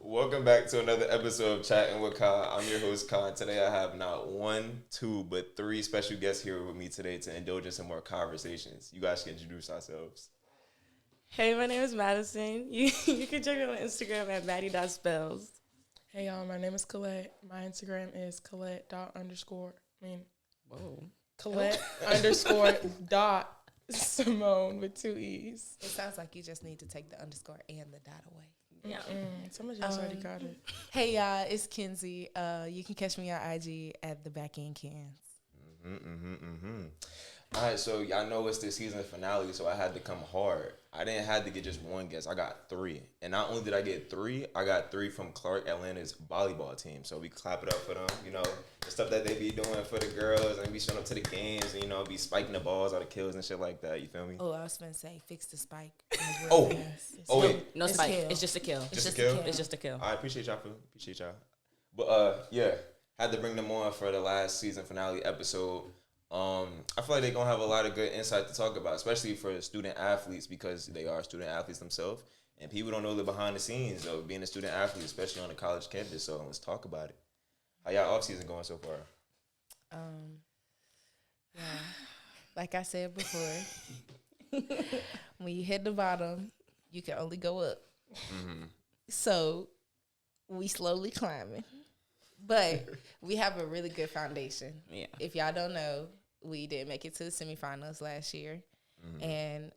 Welcome back to another episode of Chatting with Kai. I'm your host, Kai. Today I have not one, two, but three special guests here with me today to indulge in some more conversations. You guys can introduce yourselves. Hey, my name is Madison. You can check me on Instagram at maddie.spells. Hey y'all, my name is Colette. My Instagram is Colette_dot_Simone with 2 E's. It sounds like you just need to take the underscore and the dot away. Yeah. Somebody just already got it. Hey y'all, it's Kenzie. You can catch me on IG at the back end Kens. All right, so y'all know it's the season finale, so I had to come hard. I didn't have to get just one guest. I got three. And not only did I get three, I got three from Clark Atlanta's volleyball team. So we clap it up for them. You know, the stuff that they be doing for the girls and be showing up to the games and, you know, be spiking the balls out of kills and shit like that. You feel me? Oh, I was going to say, fix the spike. Wait. No spike. Kill. It's just a kill. Just a kill? It's just a kill. I appreciate y'all. But, yeah, had to bring them on for the last season finale episode. I feel like they're going to have a lot of good insight to talk about, especially for student athletes because they are student athletes themselves. And people don't know the behind the scenes of being a student athlete, especially on a college campus. So let's talk about it. How y'all offseason going so far? Yeah. Like I said before, when you hit the bottom, you can only go up. Mm-hmm. So we slowly climbing. But we have a really good foundation. Yeah. If y'all don't know, we did make it to the semifinals last year. Mm-hmm. And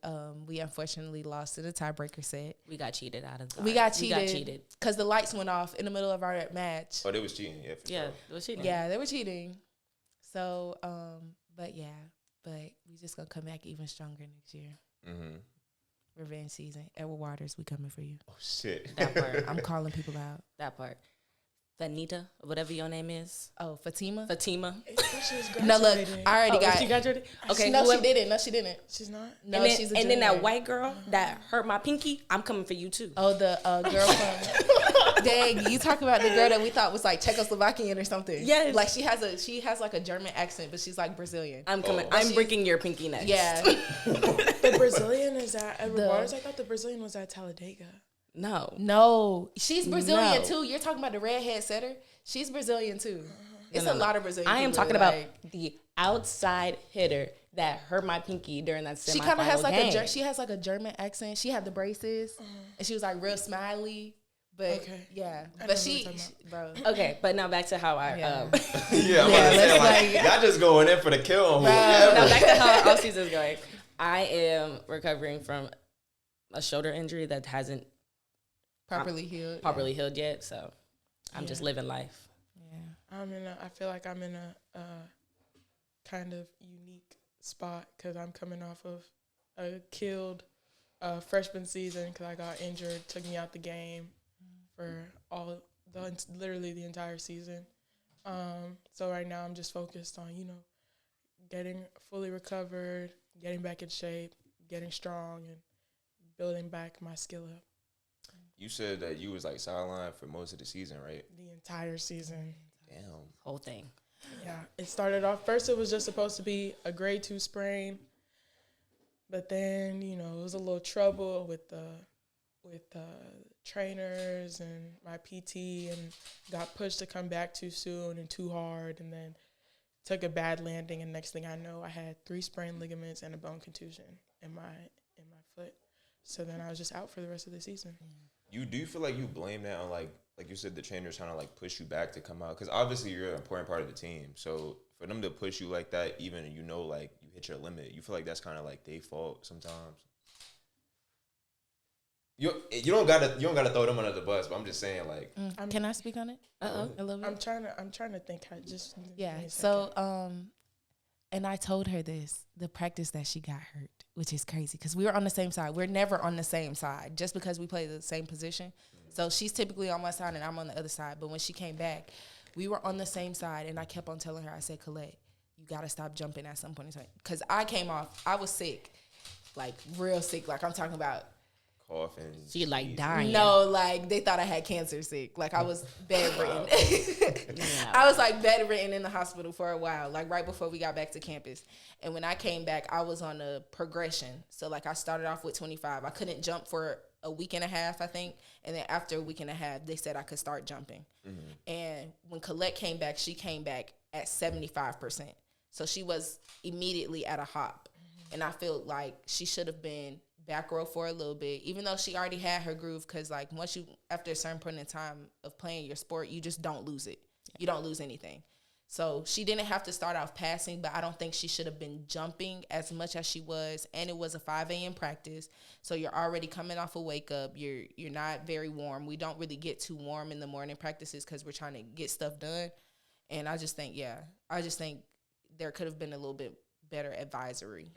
we unfortunately lost to the tiebreaker set. We got cheated out of the We got cheated because the lights went off in the middle of our match. Oh, they was cheating, yeah. Yeah, Sure. it was cheating. Yeah, they were cheating. So, but we just going to come back even stronger next year. Mm-hmm. Revenge season. Edward Waters, we coming for you. Oh, shit. That part. I'm calling people out. That part. Fanita, whatever your name is. Oh, Fatima? No, No, look, I already got she graduated? Okay. No, she didn't. No, she didn't. She's not. No, and then, she's a and then that junior. white girl that hurt my pinky, I'm coming for you too. Oh, the girl from... Dang, you talk about the girl that we thought was like Czechoslovakian or something. Yes. Like she has like a German accent, but she's like Brazilian. I'm coming. Oh. I'm breaking your pinky next. Yeah. The Brazilian is at Edward Waters. I thought the Brazilian was at Talladega. No. She's Brazilian No. too. You're talking about the redhead setter? She's Brazilian too. It's No. a lot of Brazilian I am people, talking about like- the outside hitter that hurt my pinky during that semifinal She kind of has like game. she has like a German accent. She had the braces, and she was like real smiley. But Okay. yeah, I but know she, what you're talking bro. Okay, but now back to how I. Yeah. Yeah, I'm about to say, let's like, y'all just going in for the kill on now whoever. back to how our offseason is going. I am recovering from a shoulder injury that hasn't properly healed. properly healed yet, so I'm just living life. Yeah. I feel like I'm in a kind of unique spot because I'm coming off of a killed freshman season because I got injured, took me out the game for literally the entire season. So right now I'm just focused on, getting fully recovered, getting back in shape, getting strong, and building back my skill up. You said that you was like sidelined for most of the season, right? The entire season. Damn. Whole thing. Yeah, it started off, first it was just supposed to be a grade 2 sprain, but then, it was a little trouble with the trainers and my PT, and got pushed to come back too soon and too hard, and then took a bad landing, and next thing I know, I had 3 sprained ligaments and a bone contusion in my foot. So then I was just out for the rest of the season. Do you feel like you blame that on like you said, the trainers trying to like push you back to come out? Because obviously you're an important part of the team. So for them to push you like that, even like you hit your limit, you feel like that's kind of like their fault sometimes. You don't gotta throw them under the bus, but I'm just saying like. Can I speak on it? A little bit. I'm trying to think. Yeah. So and I told her this, the practice that she got hurt, which is crazy because we were on the same side. We're never on the same side just because we play the same position. So she's typically on my side and I'm on the other side. But when she came back, we were on the same side, and I kept on telling her, I said, Colette, you got to stop jumping at some point in time. Because I came off, I was sick, like real sick. Like I'm talking about Coughing. She like dying. No, like they thought I had cancer sick. Like I was bedridden. I was like bedridden in the hospital for a while, like right before we got back to campus. And when I came back, I was on a progression. So like I started off with 25. I couldn't jump for a week and a half, I think. And then after a week and a half, they said I could start jumping. And when Colette came back, she came back at 75%. So she was immediately at a hop. And I feel like she should have been back row for a little bit, even though she already had her groove, because like once you, after a certain point in time of playing your sport, you just don't lose it. You don't lose anything. So she didn't have to start off passing, but I don't think she should have been jumping as much as she was. And it was a 5 a.m. practice, so you're already coming off a wake up. You're not very warm. We don't really get too warm in the morning practices because we're trying to get stuff done. And I just think there could have been a little bit better advisory.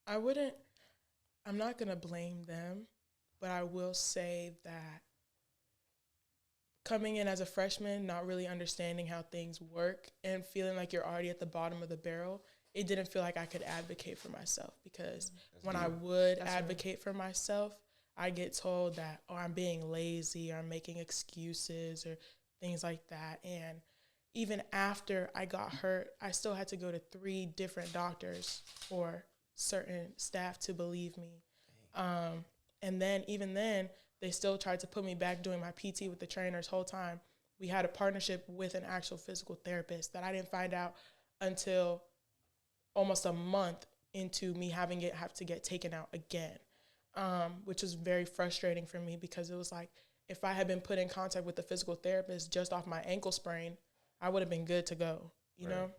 I'm not going to blame them, but I will say that coming in as a freshman, not really understanding how things work and feeling like you're already at the bottom of the barrel, it didn't feel like I could advocate for myself, because when I would advocate for myself, I get told that, oh, I'm being lazy, or I'm making excuses or things like that. And even after I got hurt, I still had to go to 3 different doctors for certain staff to believe me. And then even then, they still tried to put me back doing my PT with the trainers whole time. We had a partnership with an actual physical therapist that I didn't find out until almost a month into me have to get taken out again, which was very frustrating for me, because it was like, if I had been put in contact with the physical therapist just off my ankle sprain, I would have been good to go, you know?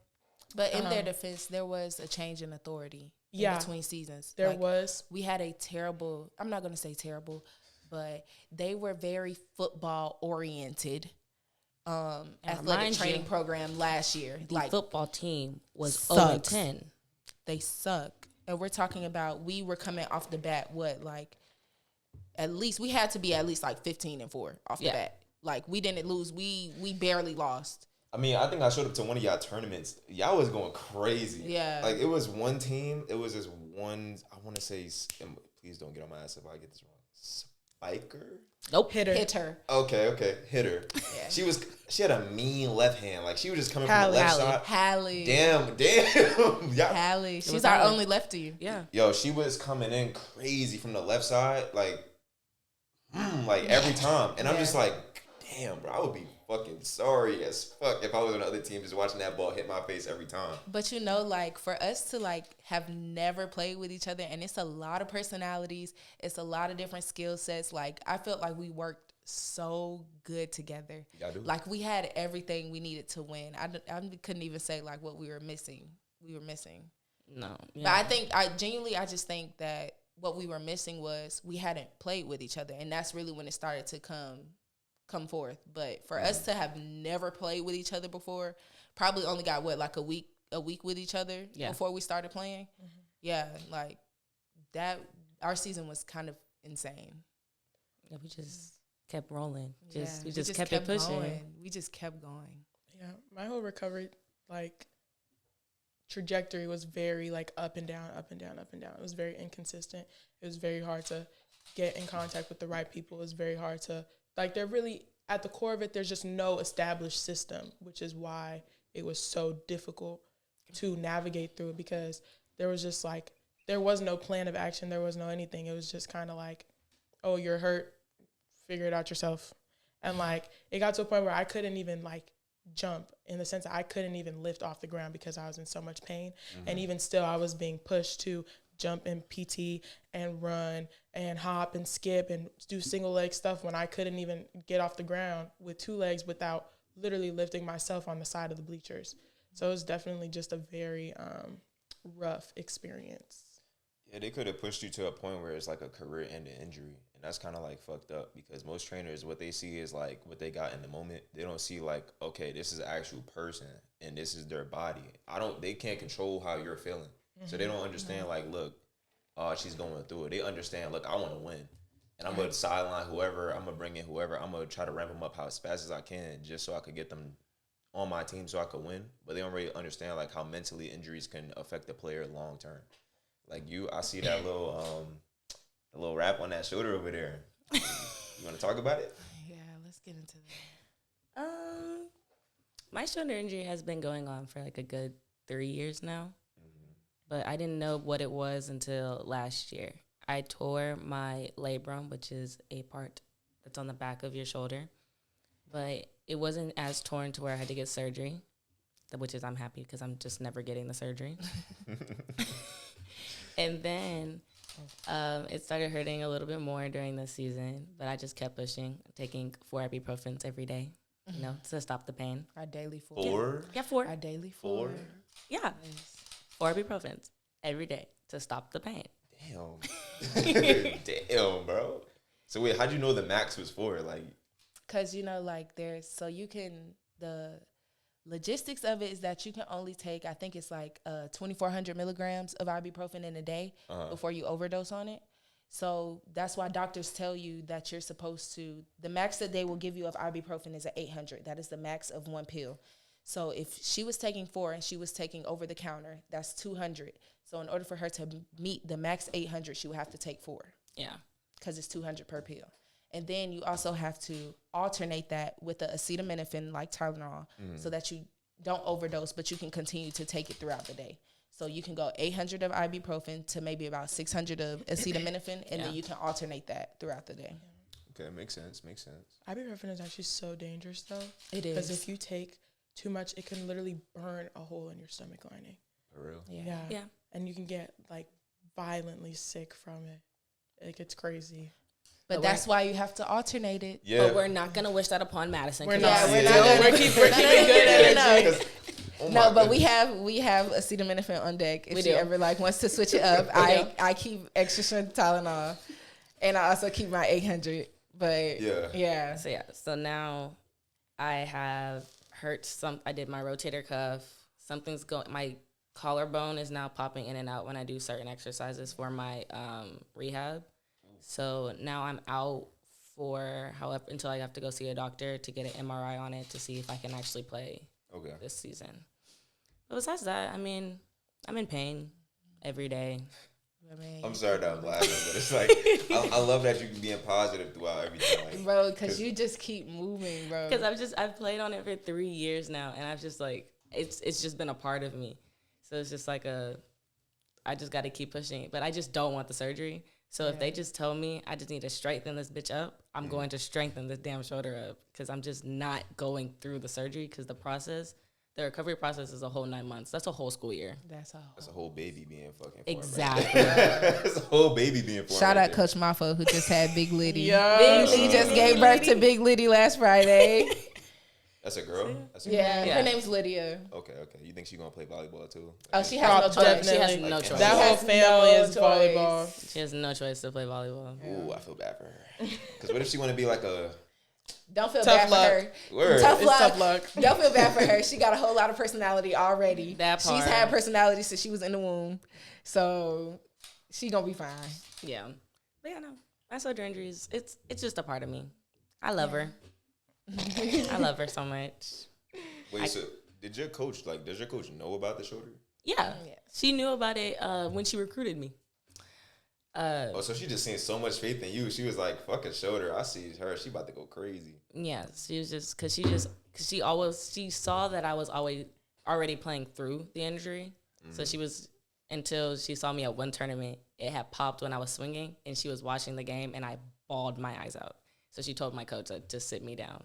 But in their defense, there was a change in authority in between seasons. There was. We had a terrible, I'm not going to say terrible, but they were very football-oriented athletic training program last year. The football team was sucks. 0-10. They suck. And we're talking about, we were coming off the bat, at least, we had to be at least like 15-4 off the bat. Like, we didn't lose. We barely lost. I mean, I think I showed up to one of y'all tournaments. Y'all was going crazy. Yeah. Like, it was one team. It was this one, I want to say, please don't get on my ass if I get this wrong. Spiker? Nope. Hitter. Okay. Hitter. Yeah. She had a mean left hand. Like, she was just coming from the left side. Hallie. Damn. Yeah. Hallie. She's our only lefty. Yeah. Yo, she was coming in crazy from the left side. Like every time. And I'm just like, damn, bro, I would be fucking sorry as fuck if I was on the other team just watching that ball hit my face every time. But for us to have never played with each other, and it's a lot of personalities, it's a lot of different skill sets. Like, I felt like we worked so good together. Yeah, I do. Like, we had everything we needed to win. I couldn't even say what we were missing. No. Yeah. But I just think that what we were missing was we hadn't played with each other, and that's really when it started to come forth. But for us to have never played with each other before, probably only got a week with each other before we started playing. Yeah, like that. Our season was kind of insane. Yeah, we just kept rolling. We just kept it pushing. Going. We just kept going. Yeah, my whole recovery trajectory was very up and down, up and down, up and down. It was very inconsistent. It was very hard to get in contact with the right people. It was very hard to they're really at the core of it. There's just no established system, which is why it was so difficult to navigate through it, because there was just there was no plan of action. There was no anything. It was just kind of oh, you're hurt, figure it out yourself. And it got to a point where I couldn't even jump, in the sense that I couldn't even lift off the ground because I was in so much pain. And even still, I was being pushed to jump in PT and run and hop and skip and do single leg stuff when I couldn't even get off the ground with 2 legs without literally lifting myself on the side of the bleachers. So it was definitely just a very rough experience. Yeah, they could have pushed you to a point where it's a career-ending injury. And that's kind of fucked up, because most trainers, what they see is what they got in the moment. They don't see okay, this is an actual person and this is their body. They can't control how you're feeling. So they don't understand look, she's going through it. They understand, look, I want to win. And I'm going to sideline whoever, I'm going to bring in whoever, I'm going to try to ramp them up as fast as I can just so I could get them on my team so I could win. But they don't really understand how mentally injuries can affect the player long term. I see that little wrap on that shoulder over there. You want to talk about it? Yeah, let's get into that. My shoulder injury has been going on for a good 3 years now. But I didn't know what it was until last year. I tore my labrum, which is a part that's on the back of your shoulder. But it wasn't as torn to where I had to get surgery, which is I'm happy because I'm just never getting the surgery. And then it started hurting a little bit more during the season, but I just kept pushing, taking 4 ibuprofens every day, to stop the pain. Our daily 4. 4? Yeah, 4. Our daily 4. Yeah, Yes. 4 ibuprofens every day to stop the pain. Damn. Damn, bro. So wait, how'd you know the max was 4? Like, Because, the logistics of it is that you can only take, I think it's like 2,400 milligrams of ibuprofen in a day before you overdose on it. So that's why doctors tell you that you're supposed to, the max that they will give you of ibuprofen is 800. That is the max of 1 pill. So if she was taking 4 and she was taking over the counter, that's 200. So in order for her to meet the max 800, she would have to take 4. Yeah. Because it's 200 per pill. And then you also have to alternate that with the acetaminophen like Tylenol so that you don't overdose, but you can continue to take it throughout the day. So you can go 800 of ibuprofen to maybe about 600 of acetaminophen, and then you can alternate that throughout the day. okay, makes sense. Ibuprofen is actually so dangerous, though. It is. Because if you take too much, it can literally burn a hole in your stomach lining. For real. Yeah. And you can get, like, violently sick from it. It gets crazy. But that's why you have to alternate it. Yeah. But we're not going to wish that upon Madison. We're 'cause not. we're Yeah. not gonna- We're keeping good energy. Oh No, my but goodness. we have acetaminophen on deck. If We she do. ever wants to switch it up, I keep extra strength Tylenol, and I also keep my 800. But yeah. So now I have hurt I did my rotator cuff. Something's going. My collarbone is now popping in and out when I do certain exercises for my rehab. So now I'm out for until I have to go see a doctor to get an MRI on it to see if I can actually play this season. But besides that, I mean, I'm in pain every day. I'm sorry that I'm laughing, but it's like I love that you can be positive throughout everything. Like, Bro, because you just keep moving, bro. Because I've played on it for 3 years now, and I've just like it's just been a part of me. So it's just like I just got to keep pushing. But I just don't want the surgery. So if they just tell me I just need to strengthen this bitch up, I'm going to strengthen this damn shoulder up because I'm just not going through the surgery because the recovery process is a whole 9 months. That's a whole school year. That's a whole baby being fucking formed. Exactly. That's a whole baby being formed. Shout right out Coach Mafo who just had Big Liddy. Yeah. Big Liddy just gave birth to Big Liddy last Friday. That's a girl? That's a Yeah, girl? her name's Lydia. Okay. You think she's going to play volleyball too? Oh, she has no choice. Definitely. She has no choice. That whole family is volleyball. She has no choice to play volleyball. Ooh, I feel bad for her. Because what if she want to be like a... Don't feel Tough bad luck. for her. Word. Tough It's luck. tough luck. Don't feel bad for her. She got a whole lot of personality already. That part. She's had personality since she was in the womb. So she gonna be fine. Yeah. But yeah, no. My shoulder injuries, it's just a part of me. I love her. I love her so much. Wait, so does your coach know about the shoulder? Yeah. Yeah. She knew about it when she recruited me. So she just seen so much faith in you. She was like, fuck a shoulder. I see her. She about to go crazy. Yeah, she was just because she saw that I was already playing through the injury. So she was until she saw me at one tournament. It had popped when I was swinging, and she was watching the game, and I bawled my eyes out. So she told my coach to just sit me down.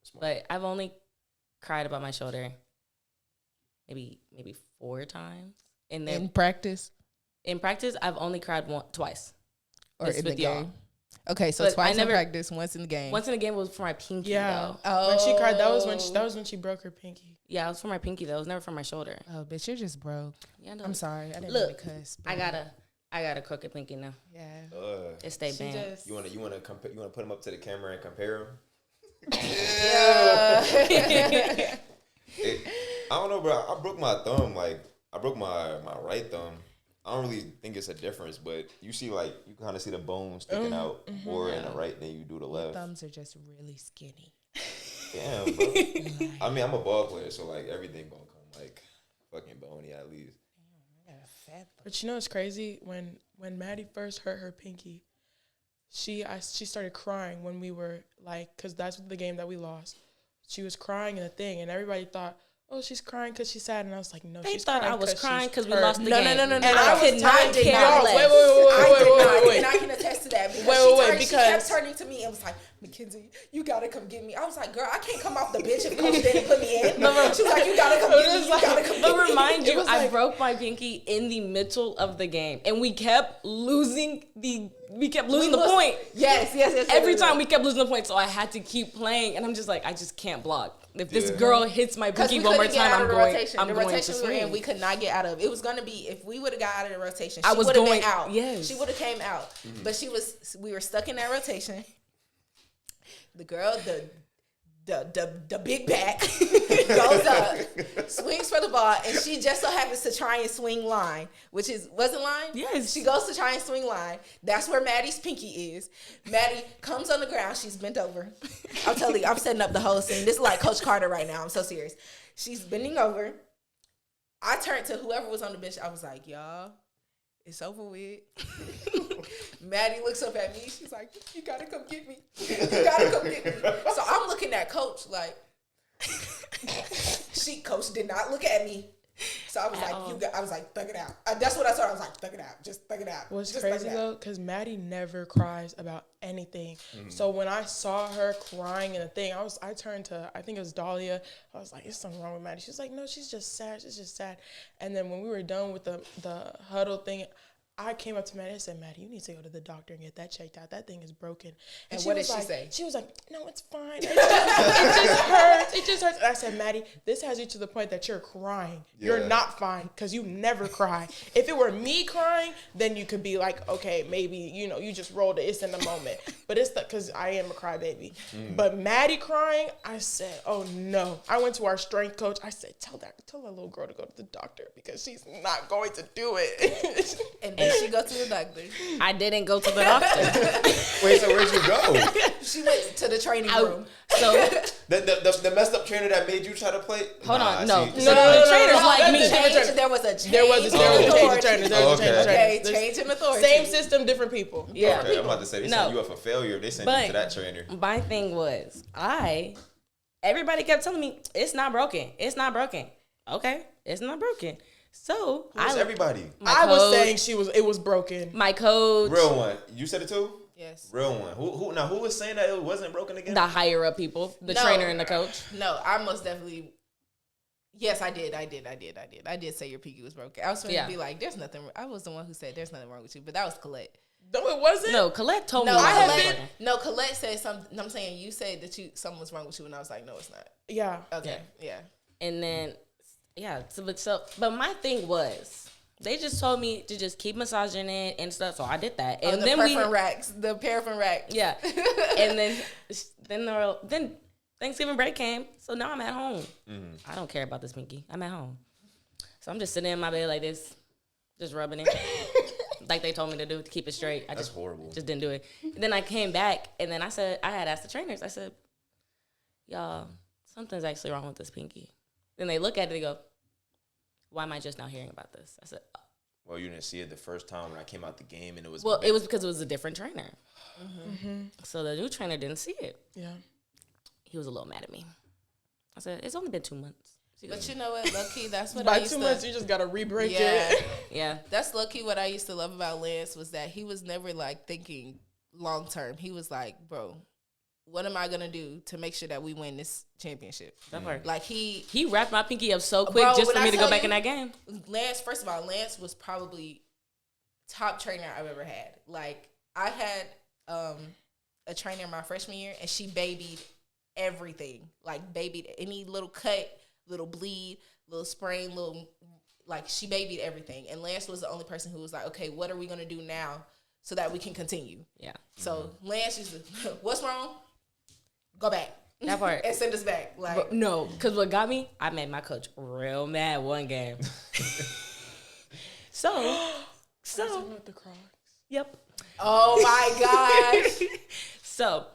Smart. But I've only cried about my shoulder maybe 4 times. In practice In practice, I've only cried twice. or It's in the with y'all. game? Okay, so But twice I never- in practice, once in the game. Once in a game was for my pinky, Yeah. though. When she cried, that was when she broke her pinky. Yeah, it was for my pinky, though. It was never for my shoulder. Oh, bitch, you're just broke. Yeah, no. I'm sorry. I didn't Look, mean to cuss. I got a crooked pinky now. Yeah. It stayed She banned. just You wanna put them up to the camera and compare them? Yeah. I don't know, bro. I broke my thumb. Like I broke my right thumb. I don't really think it's a difference, but you see, like you kind of see the bone sticking out more in the right than you do the left. Thumbs are just really skinny. Damn, bro. I mean, I'm a ball player, so like everything gonna come like fucking bony at least. I got a fat thumb. But you know what's crazy? When Maddie first hurt her pinky, she started crying when we were like, because that's the game that we lost. She was crying in the thing, and everybody thought, oh, she's crying because she's sad. And I was like, no, They she's thought crying I was 'cause crying she's because we hurt. lost the No, game. no. And I I could was not not care Y'all, less. wait. And I can attest to that because she kept turning to me and was like, Mackenzie, you gotta come get me. I was like, girl, I can't come off the bench if coach didn't put me in. She was like, you gotta come get me. You gotta come get But me. remind you, I like- broke my pinky in the middle of the game, and we kept losing the point. Yes. Every time we kept losing the point, so I had to keep playing, and I'm just like, I just can't block. If this girl hits my pinky one more time, I'm going to swing. We could not get out of. It was going to be, if we would have got out of the rotation, I she was would have going been out. Yes. She would have came out. But we were stuck in that rotation. The girl, the big back goes up, swings for the ball, and she just so happens to try and swing line, wasn't line? Yes. She goes to try and swing line. That's where Maddie's pinky is. Maddie comes on the ground. She's bent over. I'm telling you, I'm setting up the whole scene. This is like Coach Carter right now. I'm so serious. She's bending over. I turned to whoever was on the bench. I was like, y'all, it's over with. Maddie looks up at me. She's like, you gotta come get me. You gotta come get me. So I'm looking at Coach like, Coach did not look at me. So I was I was like, thug it out. That's what I saw. I was like, thug it out. Just thug it out. What's just crazy though, because Maddie never cries about anything. So when I saw her crying in the thing, I turned to, I think it was Dahlia. I was like, "Is something wrong with Maddie?" She's like, "No, she's just sad. She's just sad." And then when we were done with the huddle thing, I came up to Maddie and said, "Maddie, you need to go to the doctor and get that checked out. That thing is broken." And what did she say? She was like, "No, it's fine. It just hurts. It just hurts." And I said, "Maddie, this has you to the point that you're crying. Yeah. You're not fine because you never cry. If it were me crying, then you could be like, okay, maybe, you just rolled it. It's in the moment. But it's because I am a crybaby. But Maddie crying, I said, oh no." I went to our strength coach. I said, tell that little girl to go to the doctor because she's not going to do it." And did she go to the doctor? I didn't go to the doctor. Wait, so where'd you go? She went to the training room. So The messed up trainer that made you try to play? hold on, no. no. The trainer's like me. There was a change. There was a change of trainer. Okay, change in authority. Same system, different people. Yeah. Okay, I'm about to say, they sent you up for failure. They sent you to that trainer. My thing was, everybody kept telling me, it's not broken. It's not broken. Okay, it's not broken. So Everybody. I was saying it was broken. My coach. Real one. You said it too? Yes. Real one. Who was saying that it wasn't broken again? The higher up people, the trainer and the coach. No, I most definitely. Yes, I did. I did say your pinky was broken. I was trying to be like, there's nothing. I was the one who said there's nothing wrong with you, but that was Colette. No, it wasn't. No, Colette told me. Colette said something. I'm saying you said that something was wrong with you, and I was like, no, it's not. Yeah. Okay. Yeah. And then, but my thing was, they just told me to just keep massaging it and stuff, so I did that. And then the paraffin rack. Yeah. And then Thanksgiving break came, so now I'm at home. I don't care about this pinky. I'm at home, so I'm just sitting in my bed like this, just rubbing it, like they told me to do to keep it straight. That's horrible. Just didn't do it. And then I came back, and then I had asked the trainers. I said, "Y'all, something's actually wrong with this pinky." Then they look at it, they go, "Why am I just now hearing about this?" I said, "Oh." Well, you didn't see it the first time when I came out the game, and it was... Well, it was because it was a different trainer. So the new trainer didn't see it. Yeah. He was a little mad at me. I said, "It's only been 2 months." But you know what, low-key, that's what I I used to... By 2 months, you just got to re-break it. Yeah. That's low-key what I used to love about Lance was that he was never, like, thinking long-term. He was like, bro, what am I going to do to make sure that we win this championship? Like, he wrapped my pinky up so quick just for me to go back in that game. Lance, first of all, Lance was probably top trainer I've ever had. Like, I had a trainer my freshman year, and she babied everything. Like, babied any little cut, little bleed, little sprain, she babied everything. And Lance was the only person who was like, okay, what are we going to do now so that we can continue? Yeah. So Lance used to, what's wrong? Go back. That part. And send us back. Like, no, because what got me, I made my coach real mad one game. So. The Crocs. Yep. Oh my gosh. So.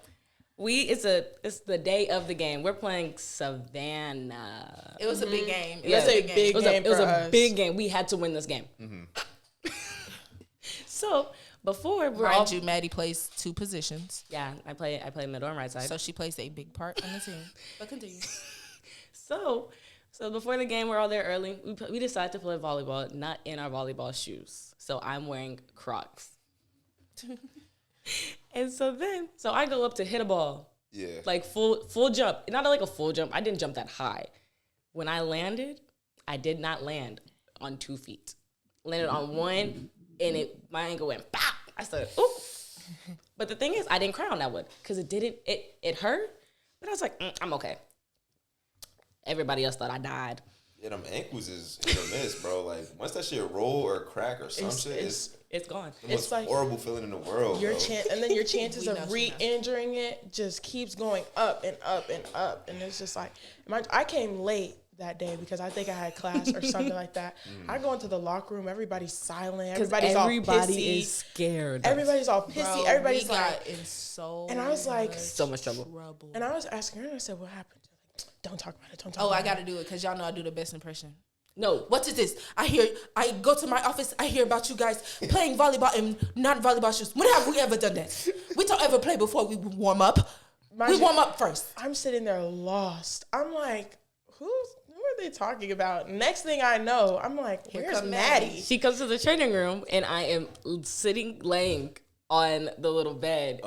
It's the day of the game. We're playing Savannah. It was a big game. It was a big game. We had to win this game. So before Mind you, Maddie plays 2 positions. Yeah, I play middle and right side. So she plays a big part on the team. But continue. So So before the game, we're all there early. We decided to play volleyball, not in our volleyball shoes. So I'm wearing Crocs. And so I go up to hit a ball. Yeah. Like full jump. Not like a full jump. I didn't jump that high. When I landed, I did not land on 2 feet. Landed on one, and my ankle went pop. I said, "Ooh!" But the thing is, I didn't cry on that one because it hurt. But I was like, I'm okay. Everybody else thought I died. Yeah, them ankles is hit or miss, bro. Like once that shit roll or crack or some shit, it's gone. It's like horrible feeling in the world. And then your chances of re-injuring it just keeps going up and up and up, and it's just like I came late that day because I think I had class or something like that. I go into the locker room, everybody's silent, everybody is scared. Everybody's all pissy. Bro, everybody's we like, got in so and I was like, so much trouble. And I was asking her, and I said, "What happened?" Like, don't talk about it. Don't talk. Oh, about I got to do it because y'all know I do the best impression. No, what is this? I go to my office. I hear about you guys playing volleyball in non-volleyball shoes. When have we ever done that? We don't ever play before we warm up. We warm up first. I'm sitting there lost. I'm like, who are they talking about? Next thing I know, I'm like, where's Maddie? She comes to the training room, and I am laying on the little bed.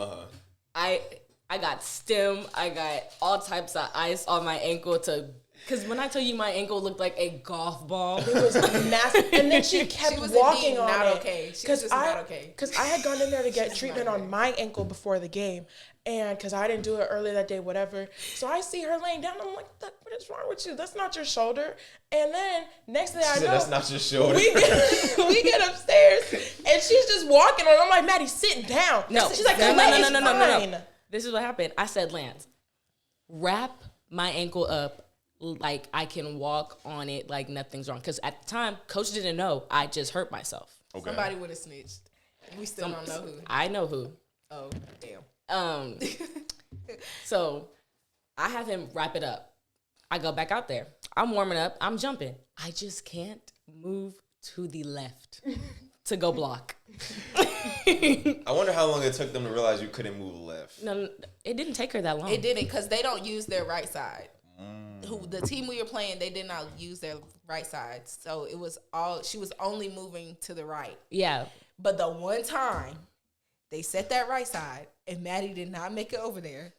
I got stim. I got all types of ice on my ankle because when I tell you my ankle looked like a golf ball. It was massive. And then she kept walking on not it. Okay. She was just not okay. Because I had gone in there to get treatment on my ankle before the game. And because I didn't do it earlier that day, whatever. So I see her laying down. I'm like, what is wrong with you? That's not your shoulder. And then next thing I know, that's not your shoulder. We get upstairs and she's just walking on. I'm like, Maddie, sit down. No. She's like, no. This is what happened. I said, Lance, wrap my ankle up like I can walk on it like nothing's wrong. Because at the time, coach didn't know I just hurt myself. Okay. Somebody would have snitched. We still don't know who. I know who. Oh, damn. So I have him wrap it up. I go back out there. I'm warming up. I'm jumping. I just can't move to the left to go block. I wonder how long it took them to realize you couldn't move left. No, it didn't take her that long. It didn't because they don't use their right side. The team we were playing, they did not use their right side. So it was she was only moving to the right. Yeah. But the one time they set that right side and Maddie did not make it over there.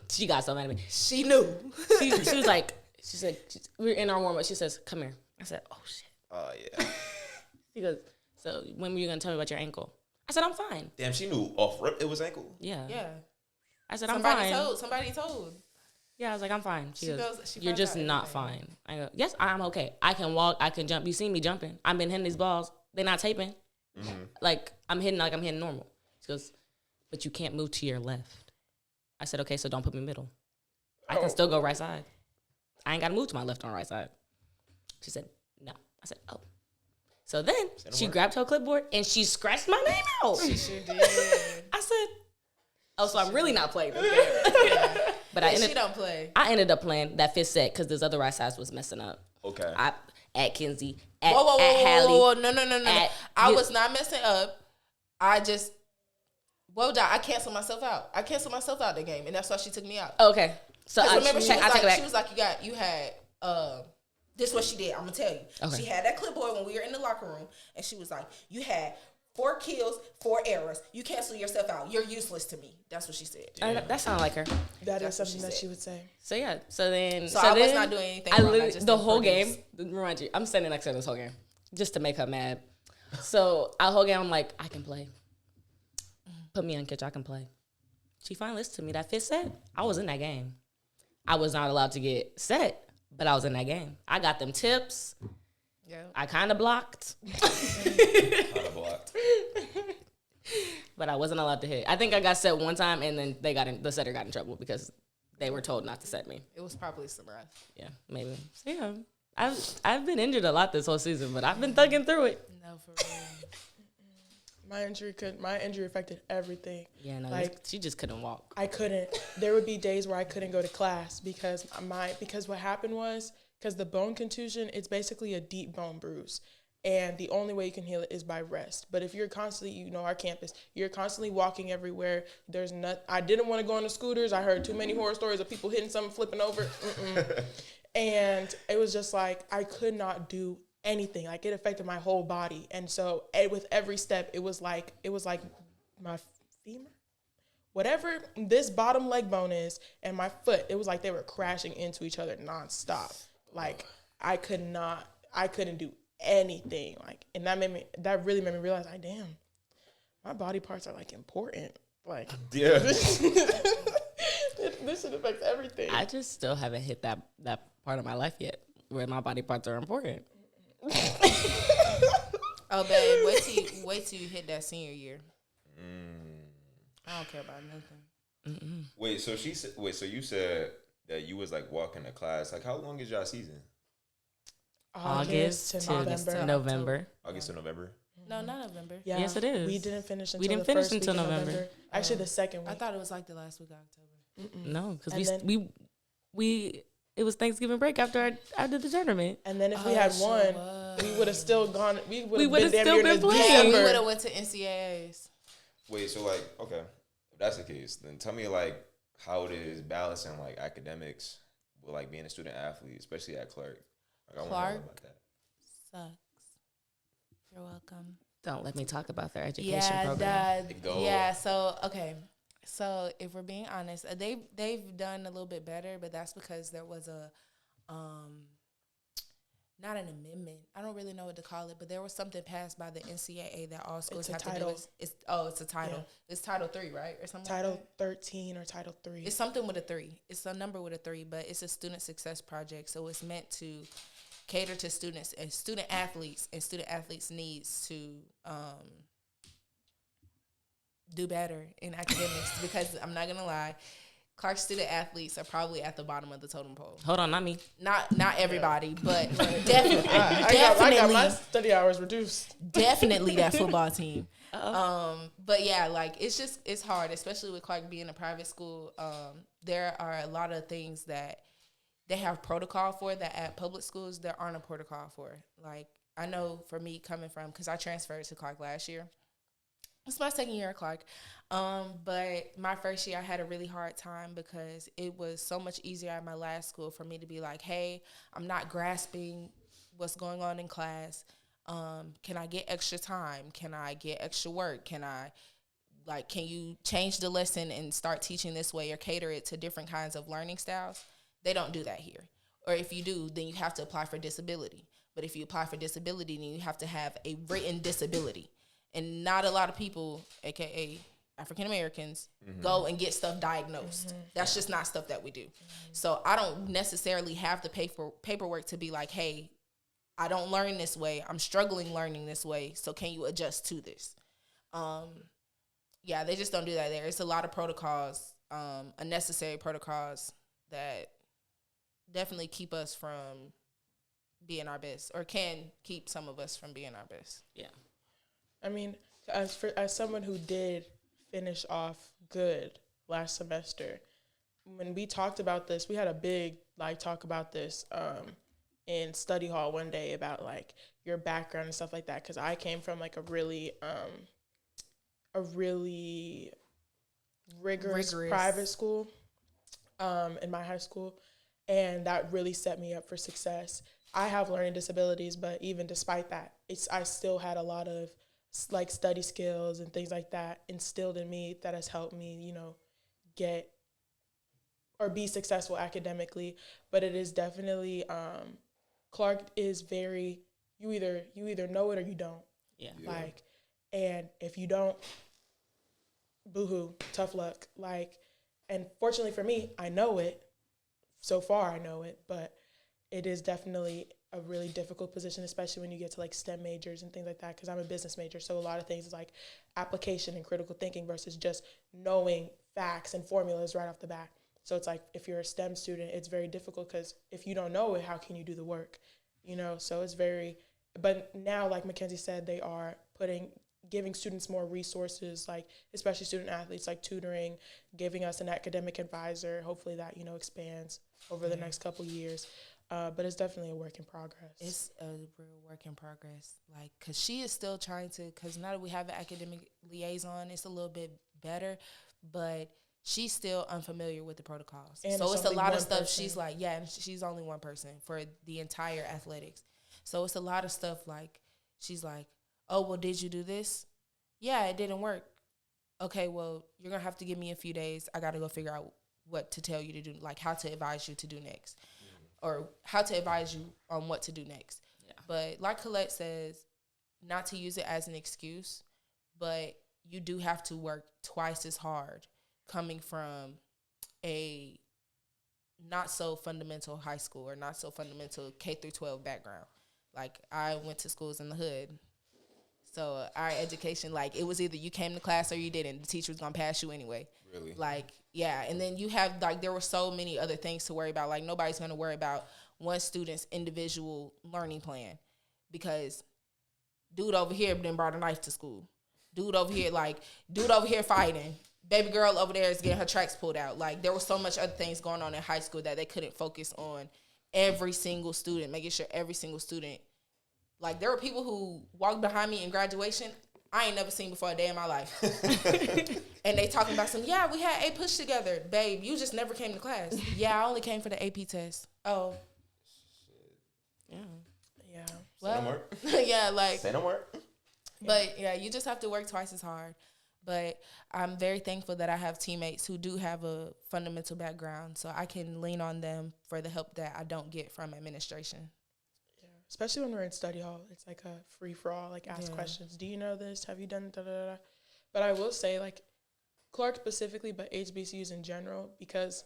She got so mad at me. She knew. She was like, we were in our warm-up. She says, come here. I said, oh, shit. Oh, yeah. She goes, so when were you going to tell me about your ankle? I said, I'm fine. Damn, she knew off rip it was ankle? Yeah. Yeah. I said, I'm fine. Somebody told. Yeah, I was like, I'm fine. She goes, she you're just not fine. I go, yes, I'm okay. I can walk. I can jump. You see me jumping. I've been hitting these balls. They're not taping. Mm-hmm. Like, I'm hitting normal. She goes, but you can't move to your left. I said, okay, so don't put me middle. I can still go right side. I ain't got to move to my left or right side. She said, no. I said, oh. So then she grabbed her clipboard and she scratched my name out. She sure did. I said, oh, so I'm really not playing this game. Yeah. But she don't play. I ended up playing that fifth set because this other right side was messing up. Okay. At Kinsey, at Hallie. No. I was not messing up. I just, I canceled myself out. I canceled myself out the game, and that's why she took me out. Okay. So I remember take it back. She was like, you had, this is what she did. I'm going to tell you. Okay. She had that clipboard when we were in the locker room, and she was like, you had 4 kills, 4 errors. You cancel yourself out. You're useless to me. That's what she said. That sounded like her. That is something that she would say. So yeah. So I was not doing anything wrong. I the whole game. Remind you, I'm standing next to her this whole game, just to make her mad. So the whole game, I'm like, I can play. Put me on catch. I can play. She finally listened to me. That fifth set, I was in that game. I was not allowed to get set, but I was in that game. I got them tips. Yeah. I kind of blocked. But I wasn't allowed to hit. I think I got set one time, and then the setter got in trouble because they were told not to set me. It was probably some rest. Yeah, maybe. So yeah, I've been injured a lot this whole season, but I've been thugging through it. No, for real. My injury affected everything. Yeah, no, she just couldn't walk. I couldn't. There would be days where I couldn't go to class because what happened was because the bone contusion, it's basically a deep bone bruise. And the only way you can heal it is by rest. But if you're constantly, our campus, you're constantly walking everywhere. I didn't want to go on the scooters. I heard too many horror stories of people hitting something, flipping over. And it was just like, I could not do anything. Like, it affected my whole body. And so with every step, it was like my femur, whatever this bottom leg bone is, and my foot, it was like they were crashing into each other nonstop. Like, I couldn't do anything. Like, and that really made me realize, damn, my body parts are like important. Like, Yeah. this shit affects everything. I just still haven't hit that part of my life yet where my body parts are important. Oh, babe, wait till you hit that senior year. I don't care about nothing. Mm-mm. Wait, so you said that you was like walking to class. Like, how long is y'all season? August to November. August to November? No, not November. Yeah. Yes, it is. We didn't finish until We didn't the finish first week until of November. Actually, the second week. I thought it was like the last week of October. No, because And we it was Thanksgiving break after the tournament. And then if we had won, we would have still gone. We would have still been playing. Yeah, we December. would have went to NCAAs. Wait, so like, okay, if that's the case, then tell me like how it is balancing like academics with like being a student athlete, especially at Clark. Like, I want to know about that. Sucks. You're welcome. Don't let me talk about their education program. Yeah. So okay. So if we're being honest, they've done a little bit better, but that's because there was a not an amendment. I don't really know what to call it, but there was something passed by the NCAA that all schools have to do. It's a title. Yeah. It's Title III, right, or something. Title like that? 13 or Title 3. It's something with a 3. It's a number with a 3, but it's a student success project, so it's meant to cater to students and student athletes needs to do better in academics because I'm not gonna lie, Clark student athletes are probably at the bottom of the totem pole. Hold on, not me. Not everybody, but definitely, I got my study hours reduced. Definitely that football team. But yeah, like it's hard, especially with Clark being a private school. There are a lot of things that they have protocol for that at public schools there aren't a protocol for. Like, I know for me coming from, because I transferred to Clark last year. It's my second year at Clark. But my first year I had a really hard time because it was so much easier at my last school for me to be like, hey, I'm not grasping what's going on in class. Can I get extra time? Can I get extra work? Can you change the lesson and start teaching this way or cater it to different kinds of learning styles? They don't do that here. Or if you do, then you have to apply for disability. But if you apply for disability, then you have to have a written disability. And not a lot of people, aka African Americans, go and get stuff diagnosed. That's just not stuff that we do. So I don't necessarily have the paperwork to be like, hey, I don't learn this way. I'm struggling learning this way. So can you adjust to this? Yeah, they just don't do that there. It's a lot of protocols, unnecessary protocols that definitely keep us from being our best, or can keep some of us from being our best. Yeah. I mean, as someone who did finish off good last semester, when we talked about this, we had a big talk about this in study hall one day about like your background and stuff like that, because I came from like a really rigorous private school in my high school, and that really set me up for success. I have learning disabilities, but even despite that, I still had a lot of like study skills and things like that instilled in me that has helped me, get or be successful academically. But it is definitely Clark is very you either know it or you don't. Yeah. And if you don't, boo-hoo, tough luck. And fortunately for me, I know it. So far I know it, but it is definitely a really difficult position, especially when you get to like STEM majors and things like that, because I'm a business major. So a lot of things is like application and critical thinking versus just knowing facts and formulas right off the bat. So it's like if you're a STEM student, it's very difficult because if you don't know it, how can you do the work? So it's but now, like Mackenzie said, they are giving students more resources, like especially student athletes, like tutoring, giving us an academic advisor. Hopefully that, expands over the next couple years. But it's definitely a work in progress. It's a real work in progress. Because she is still trying to, because now that we have an academic liaison, it's a little bit better. But she's still unfamiliar with the protocols. And so it's a lot of stuff person. she's like, yeah, and she's only one person for the entire athletics. So it's a lot of stuff like, she's like, oh, well, did you do this? Yeah, it didn't work. Okay, well, you're going to have to give me a few days. I got to go figure out what to tell you to do, like how to advise you to do next, or how to advise you on what to do next. Yeah. But like Colette says, not to use it as an excuse, but you do have to work twice as hard coming from a not so fundamental high school or not so fundamental K through 12 background. Like, I went to schools in the hood. So our education, like, it was either you came to class or you didn't. The teacher was going to pass you anyway. Really? Like, yeah. And then you have, like, there were so many other things to worry about. Like, nobody's going to worry about one student's individual learning plan because dude over here then brought a knife to school. Dude over here fighting. Baby girl over there is getting her tracks pulled out. Like, there was so much other things going on in high school that they couldn't focus on every single student, making sure every single student. Like, there were people who walked behind me in graduation I ain't never seen before a day in my life. And they talking about yeah, we had a push together. Babe, you just never came to class. Yeah, I only came for the AP test. Oh. Yeah. Yeah. Well, say no more. Yeah, like. Say no more. But, yeah, you just have to work twice as hard. But I'm very thankful that I have teammates who do have a fundamental background, so I can lean on them for the help that I don't get from administration. Yeah, especially when we're in study hall. It's like a free-for-all, like, ask questions. Do you know this? Have you done da-da-da-da? But I will say, like, Clark specifically, but HBCUs in general, because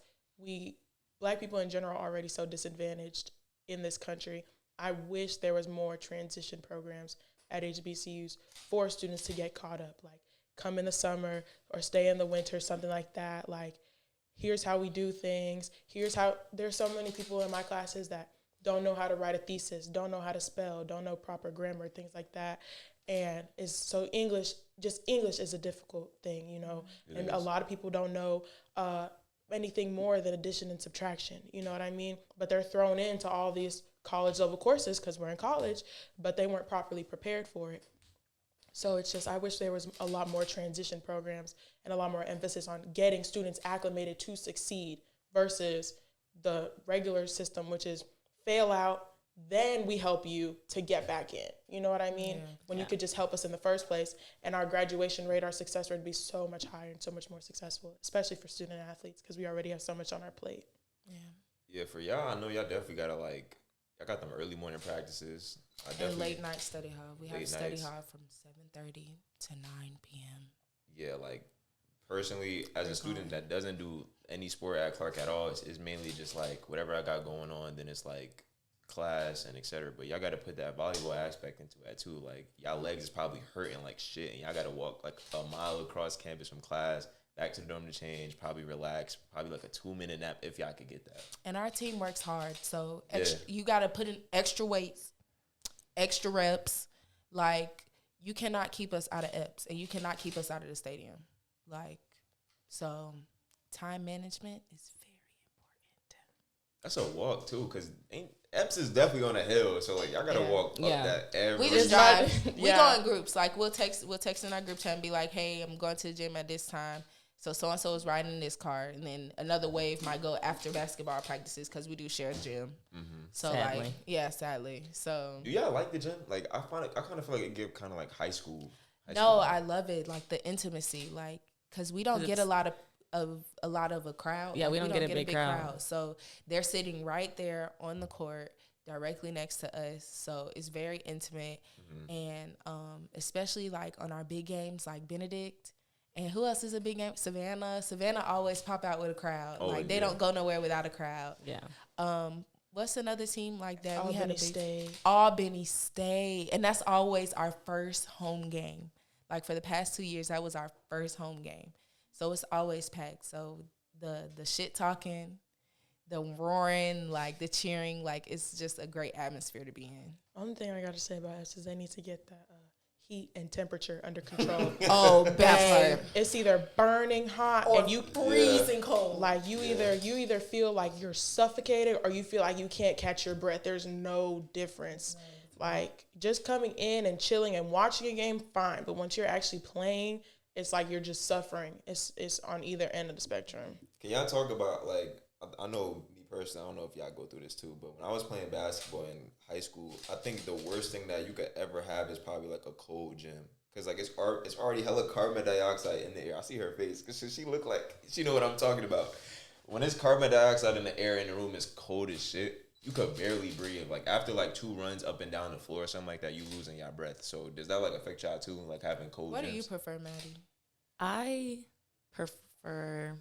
Black people in general are already so disadvantaged in this country. I wish there was more transition programs at HBCUs for students to get caught up, like, come in the summer or stay in the winter, something like that. Like, here's how we do things. There's so many people in my classes that don't know how to write a thesis, don't know how to spell, don't know proper grammar, things like that. And English is a difficult thing, you know. And a lot of people don't know anything more than addition and subtraction, you know what I mean? But they're thrown into all these college level courses because we're in college, but they weren't properly prepared for it. So it's just, I wish there was a lot more transition programs and a lot more emphasis on getting students acclimated to succeed versus the regular system, which is fail out, then we help you to get back in. You know what I mean? When you could just help us in the first place, and our graduation rate, our success rate would be so much higher and so much more successful, especially for student athletes, because we already have so much on our plate. Yeah, for y'all, I know y'all definitely got to, like, I got them early morning practices. And late night study hall. We have study nights. hall from 7:30 to 9 p.m. Yeah, like, personally, as a student that doesn't do any sport at Clark at all, it's mainly just, like, whatever I got going on, then it's, like, class and et cetera. But y'all got to put that volleyball aspect into it, too. Like, y'all legs is probably hurting like shit, and y'all got to walk, like, a mile across campus from class, back to the dorm to change, probably relax, probably, like, a 2-minute nap if y'all could get that. And our team works hard, so you got to put in extra weights, extra reps. Like, you cannot keep us out of EPS, and you cannot keep us out of the stadium. Like, so time management is very important. That's a walk, too, because EPS is definitely on a hill, so, like, y'all got to walk up that every We just drive. We Yeah. go in groups. Like, we'll text in our group chat and be like, hey, I'm going to the gym at this time. So-and-so is riding in this car. And then another wave might go after basketball practices because we do share the gym. Mm-hmm. So, sadly. sadly. So, do y'all like the gym? Like, I kind of feel like it give kind of like high school. I love it. Like, the intimacy. Like, because we don't get a lot of a crowd. Yeah, like, we don't get a big crowd. So, they're sitting right there on the court directly next to us. So, it's very intimate. Mm-hmm. And especially, like, on our big games, like Benedict. And who else is a big game? Savannah. Savannah always pop out with a crowd. They don't go nowhere without a crowd. Yeah. What's another team like that? Albany State. Albany State. And that's always our first home game. Like, for the past 2 years, that was our first home game. So it's always packed. So the shit talking, the roaring, like the cheering, like, it's just a great atmosphere to be in. Only thing I got to say about us is they need to get that heat and temperature under control. Bad. It's either burning hot or and you freezing cold. Like, you either feel like you're suffocated or you feel like you can't catch your breath. There's no difference. Like, just coming in and chilling and watching a game, fine. But once you're actually playing it's like you're just suffering. It's on either end of the spectrum. Can y'all talk about, like, I know me personally, I don't know if y'all go through this too, but when I was playing basketball in high school, I think the worst thing that you could ever have is probably like a cold gym. Because, like, it's already hella carbon dioxide in the air. I see her face because she look like she know what I'm talking about. When it's carbon dioxide in the air and the room is cold as shit, you could barely breathe. Like, after, like, 2 runs up and down the floor or something like that, you losing your breath. So, does that, like, affect y'all, too, like, having cold What gyms? do you prefer, Maddie? I prefer.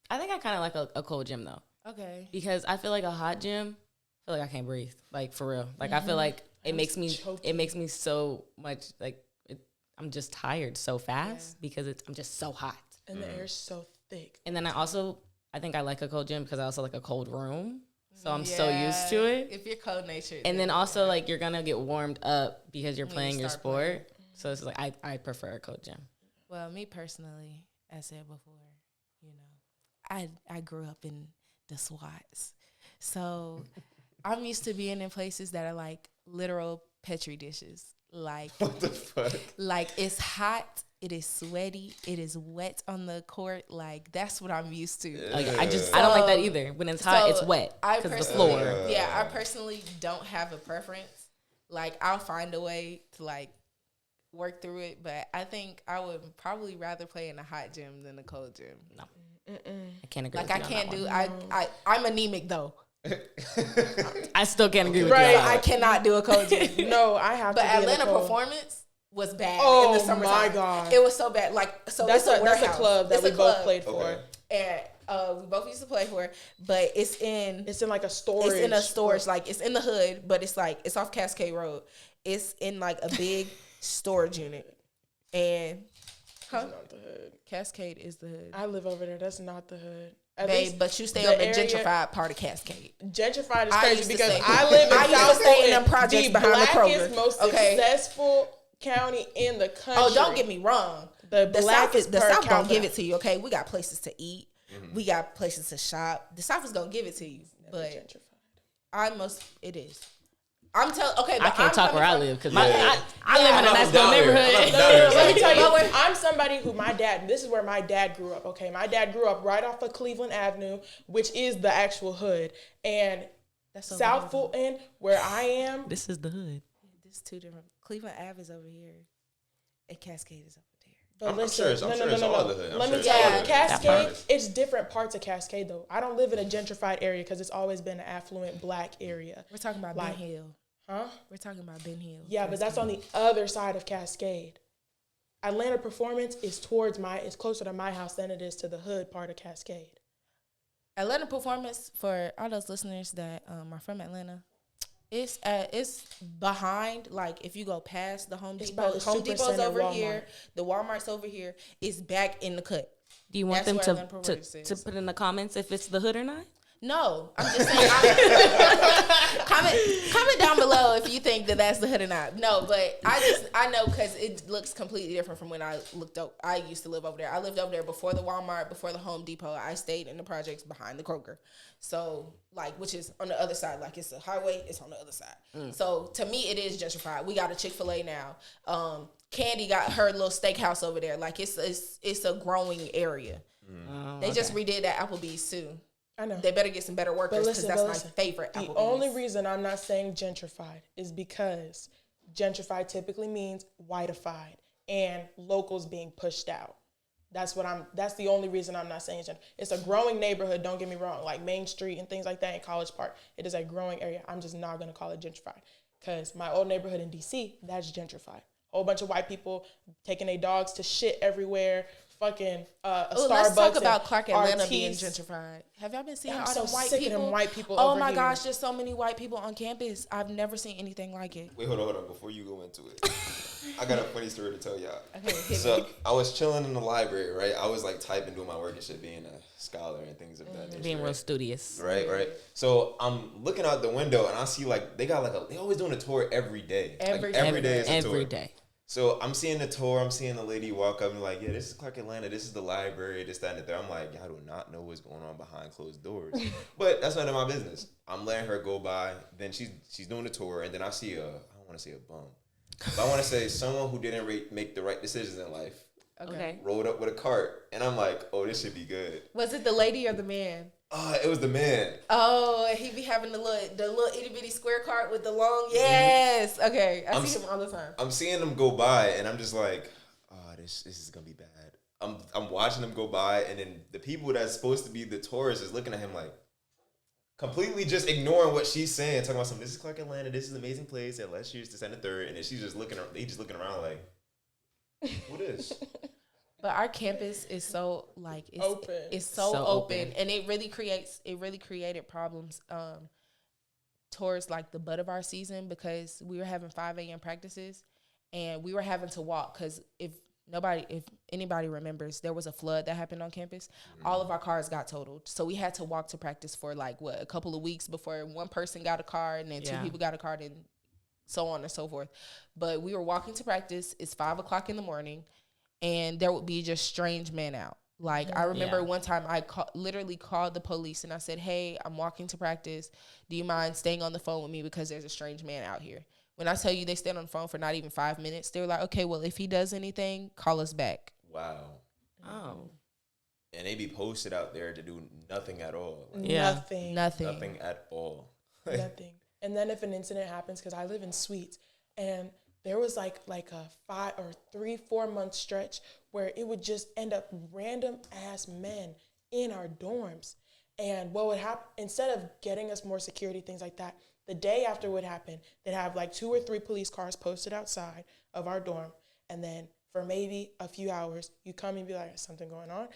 I think I kind of like a cold gym though. Okay. Because I feel like a hot gym, I feel like I can't breathe. Like for real. Like I feel like it makes me so much like I'm just tired so fast because I'm just so hot. And the air's so thick. And then I think I like a cold gym because I also like a cold room. So I'm so used to it. If you're cold natured. And then also like you're gonna get warmed up because you're playing your sport. So it's like I prefer a cold gym. Well, me personally, as I said before, you know, I grew up in the SWATs. So I'm used to being in places that are like literal Petri dishes. Like, What the fuck? like it's hot, it is sweaty, it is wet on the court. Like that's what I'm used to. Like, I don't like that either. When it's hot, it's wet because the floor. Yeah, I personally don't have a preference. Like I'll find a way to like work through it, but I think I would probably rather play in a hot gym than a cold gym. No, I can't agree. Like with I you on can't that do. one. I'm anemic though. I still can't agree with Right. you. I cannot do a cold gym. No, I have But to be in a Atlanta cold. Performance was bad Oh, in the summertime. my God. It was so bad. Like so, That's it's a warehouse. that's a club that It's we a both club. played for. Okay. And we both used to play for it, but it's in like a storage. It's in a storage, like it's in the hood, but it's like it's off Cascade Road. It's in like a big storage unit, and That's not the hood. Cascade is the hood. I live over there. That's not the hood. At Babe, least but you stay the on the area- gentrified part of Cascade. Gentrified is I crazy used to because stay- I live in I used to South stay in Fulton, them projects the behind the blackest, Kroger. most Okay. successful county in the country. Oh, don't get me wrong. The South blackest is the per South gonna capita. give it to you. Okay, we got places to eat. We got places to shop. The South is gonna give it to you, but Gentrified. it is. I'm telling. Okay, but I can't talk where I live because I live in a nice little down here. neighborhood. Let me tell you, But I'm somebody who this is where my dad grew up, okay? My dad grew up right off of Cleveland Avenue, which is the actual hood. And That's over South here. Fulton, where I am, This is the hood. This two different. Cleveland Ave is over here, and Cascade is over there. but I'm listen, sure it's all the hood. I'm Let sure me it's tell all you, the hood. Cascade, That it's different parts of Cascade, though. I don't live in a gentrified area because it's always been an affluent black area. We're talking about Like- Ben Hill. Huh? We're talking about Ben Hill. Yeah, but that's on the other side of Cascade. Atlanta Performance is closer to my house than it is to the hood part of Cascade. Atlanta Performance, for all those listeners that are from Atlanta, it's behind, like if you go past the Home It's Depot. by the Home Super Depot's Center, over Walmart. here. The Walmart's over here. It's back in the cut. Do you want That's them where Atlanta Performance to is. put in the comments if it's the hood or not? No, I'm just saying. Comment down below if you think that that's the hood or not. No, but I know because it looks completely different from when I looked up. I used to live over there. I lived over there before the Walmart, before the Home Depot. I stayed in the projects behind the Kroger, so like which is on the other side. Like it's a highway, it's on the other side. So to me, it is gentrified. We got a Chick-fil-A now. Candy got her little steakhouse over there. Like it's a growing area. They just redid that Applebee's too. I know. They better get some better workers because that's my favorite The Applebee's. only reason I'm not saying gentrified is because gentrified typically means whiteified and locals being pushed out. That's the only reason I'm not saying gentrified. It's a growing neighborhood, don't get me wrong, like Main Street and things like that in College Park. It is a growing area. I'm just not going to call it gentrified because my old neighborhood in DC, that's gentrified. Whole bunch of white people taking their dogs to shit everywhere. Fucking Starbucks. Let's talk about Clark Atlanta Artis. being gentrified. Have y'all been seeing I'm all so the white sick people? of them white people Oh over my here. gosh, there's so many white people on campus. I've never seen anything like it. Wait, hold on. Before you go into it, I got a funny story to tell y'all. Okay, hit So me. I was chilling in the library, right? I was like typing, doing my work and shit, being a scholar and things of that nature. Being right? real studious. Right. So I'm looking out the window and I see like they got they always doing a tour every day. Every every day is a tour. Every day. So I'm seeing the tour. I'm seeing the lady walk up and like, yeah, this is Clark Atlanta. This is the library. This, that, and the third. I'm like, y'all do not know what's going on behind closed doors. But that's none of my business. I'm letting her go by. Then she's doing the tour, and then I see I don't want to say a bum, But I want to say someone who didn't make the right decisions in life Okay. rolled up with a cart, and I'm like, oh, this should be good. Was it the lady or the man? It was the man. Oh, he be having the little itty bitty square cart with the long. Yes. Okay, I see him all the time. I'm seeing them go by, and I'm just like, oh, this is gonna be bad. I'm watching them go by, and then the people that's supposed to be the tourists is looking at him like, completely just ignoring what she's saying, talking about something. This is Clark Atlanta. This is an amazing place. And last year's this and the third, and then she's just looking. They just looking around like, what is? But our campus is so like it's Open. It's so open, and it really created problems towards like the butt of our season, because we were having 5 a.m. practices, and we were having to walk because if anybody remembers, there was a flood that happened on campus. All of our cars got totaled, so we had to walk to practice for like a couple of weeks before one person got a car, and then 2 people got a car, and so on and so forth. But we were walking to practice. It's 5:00 in the morning, and there would be just strange men out. Like, I remember one time I literally called the police, and I said, hey, I'm walking to practice. Do you mind staying on the phone with me because there's a strange man out here? When I tell you they stayed on the phone for not even 5 minutes, they were like, okay, well, if he does anything, call us back. Wow. Oh. And they be posted out there to do nothing at all. Like, Nothing. Nothing at all. Nothing. And then if an incident happens, because I live in suites, and there was like a 5 or 3-4 month stretch where it would just end up random ass men in our dorms. And what would happen, instead of getting us more security, things like that, the day after would happen, they'd have like 2 or 3 police cars posted outside of our dorm. And then for maybe a few hours, you come and be like, is something going on?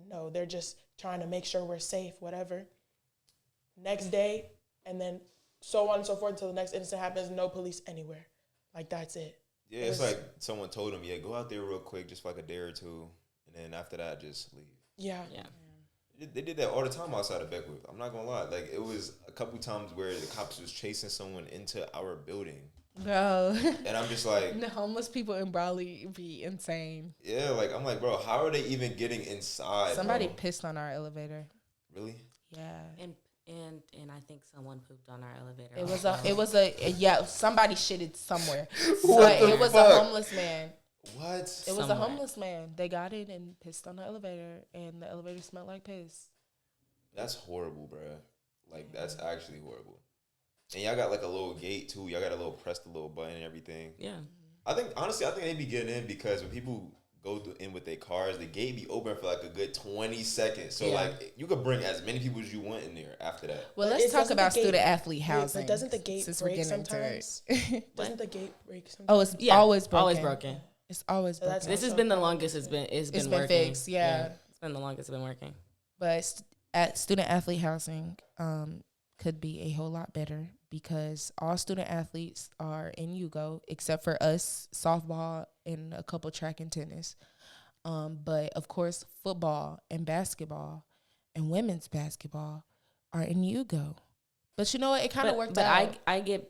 No, they're just trying to make sure we're safe, whatever. Next day, and then so on and so forth until the next incident happens, no police anywhere. Like, that's it. Yeah, it's like someone told him, go out there real quick, just for like a day or two. And then after that, just leave. Yeah. They did that all the time outside of Beckwith. I'm not gonna lie. Like, it was a couple times where the cops was chasing someone into our building. Bro. And I'm just like, the homeless people in Brawley be insane. Yeah, like, I'm like, bro, how are they even getting inside? Somebody pissed on our elevator. Really? Yeah. And I think someone pooped on our elevator. It was a somebody shitted somewhere. But it was a homeless man. What? It was a homeless man. They got in and pissed on the elevator, and the elevator smelled like piss. That's horrible, bro. Like, that's actually horrible. And y'all got like a little gate too. Y'all got a little press the little button and everything. Yeah. I think they be getting in because when people go in with their cars, the gate be open for like a good 20 seconds. So like, you could bring as many people as you want in there after that. Well, let's talk about student athlete housing. But doesn't the gate break sometimes? Doesn't the gate break sometimes? Oh, it's always broken. Always broken. It's always broken. This has been the longest it's been working. Fixed, yeah. It's been the longest it's been working. But at student athlete housing could be a whole lot better, because all student athletes are in Hugo except for us, softball, and a couple track and tennis. But of course, football and basketball and women's basketball are in Hugo. But you know what? It kind of worked out. But I get